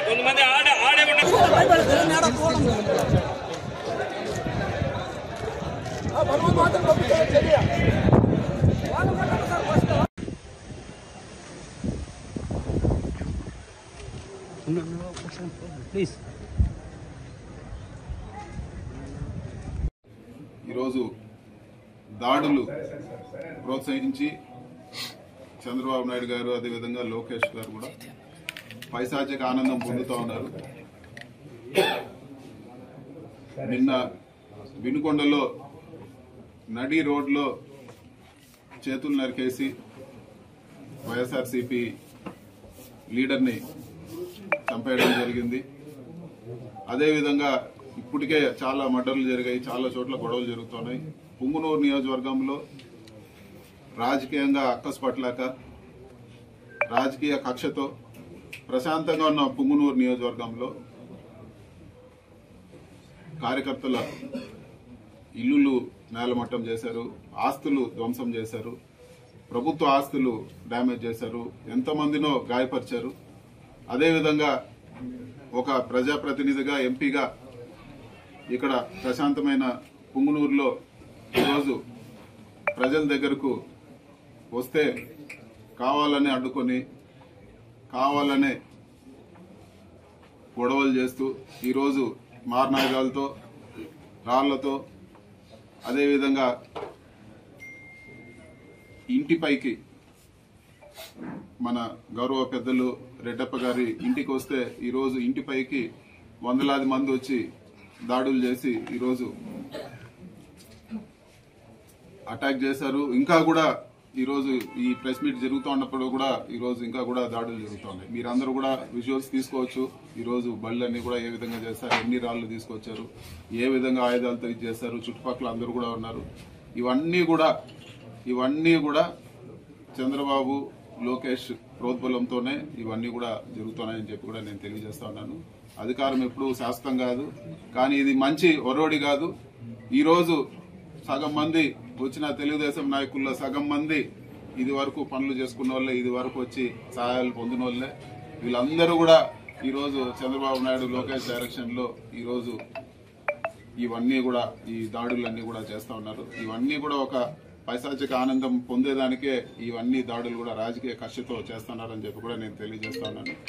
కొంతమంది ఆడే ప్లీజ్. ఈరోజు దాడులు ప్రోత్సహించి చంద్రబాబు నాయుడు గారు అదేవిధంగా లోకేష్ గారు కూడా పైశాచిక ఆనందం పొందుతూ ఉన్నారు. నిన్న వినుకొండలో నడి రోడ్లో చేతులు నరికేసి వైఎస్ఆర్సీపీ లీడర్ని చంపేయడం జరిగింది. అదేవిధంగా ఇప్పటికే చాలా మర్డర్లు జరిగాయి, చాలా చోట్ల గొడవలు జరుగుతున్నాయి. పుంగునూరు నియోజకవర్గంలో రాజకీయంగా అక్కసు పట్టలేక రాజకీయ కక్షతో ప్రశాంతంగా ఉన్న పుంగునూరు నియోజకవర్గంలో కార్యకర్తల ఇల్లులు నేలమట్టం చేశారు, ఆస్తులు ధ్వంసం చేశారు, ప్రభుత్వ ఆస్తులు డ్యామేజ్ చేశారు, ఎంతమందినో గాయపరిచారు. అదేవిధంగా ఒక ప్రజాప్రతినిధిగా ఎంపీగా ఇక్కడ ప్రశాంతమైన పుంగునూరులో ఈరోజు ప్రజల దగ్గరకు వస్తే కావాలని అడ్డుకొని కావాలనే గొడవలు చేస్తూ ఈరోజు మారణాయుధాలతో రాళ్లతో అదేవిధంగా ఇంటిపైకి మన గౌరవ పెద్దలు రెడ్డప్ప గారి ఇంటికి వస్తే ఈరోజు ఇంటిపైకి వందలాది మంది వచ్చి దాడులు చేసి ఈరోజు అటాక్ చేశారు. ఇంకా కూడా ఈరోజు ఈ ప్రెస్ మీట్ జరుగుతూ ఉన్నప్పుడు కూడా ఈరోజు ఇంకా కూడా దాడులు జరుగుతున్నాయి. మీరందరూ కూడా విజువల్స్ తీసుకోవచ్చు. ఈరోజు బళ్ళన్నీ కూడా ఏ విధంగా చేస్తారు, ఎన్ని రాళ్లు తీసుకొచ్చారు, ఏ విధంగా ఆయుధాలతో ఇది చేస్తారు, చుట్టుపక్కల అందరూ కూడా ఉన్నారు. ఇవన్నీ కూడా చంద్రబాబు లోకేష్ ప్రోద్బలంతోనే ఇవన్నీ కూడా జరుగుతున్నాయని చెప్పి కూడా నేను తెలియజేస్తా ఉన్నాను. అధికారం ఎప్పుడూ శాశ్వతం కాదు, కానీ ఇది మంచి ఒరవడి కాదు. ఈరోజు సగం మంది వచ్చిన తెలుగుదేశం నాయకుల్లో సగం మంది ఇది వరకు పనులు చేసుకున్న వాళ్ళే, ఇది వరకు వచ్చి సహాయాలు పొందిన వాళ్ళే. వీళ్ళందరూ కూడా ఈరోజు చంద్రబాబు నాయుడు లోకేష్ డైరెక్షన్ లో ఈరోజు ఇవన్నీ కూడా ఈ దాడులన్నీ కూడా చేస్తా ఉన్నారు. ఇవన్నీ కూడా ఒక పైశాచిక ఆనందం పొందేదానికే ఇవన్నీ దాడులు కూడా రాజకీయ కక్షతో చేస్తున్నారని చెప్పి కూడా నేను తెలియజేస్తా ఉన్నాను.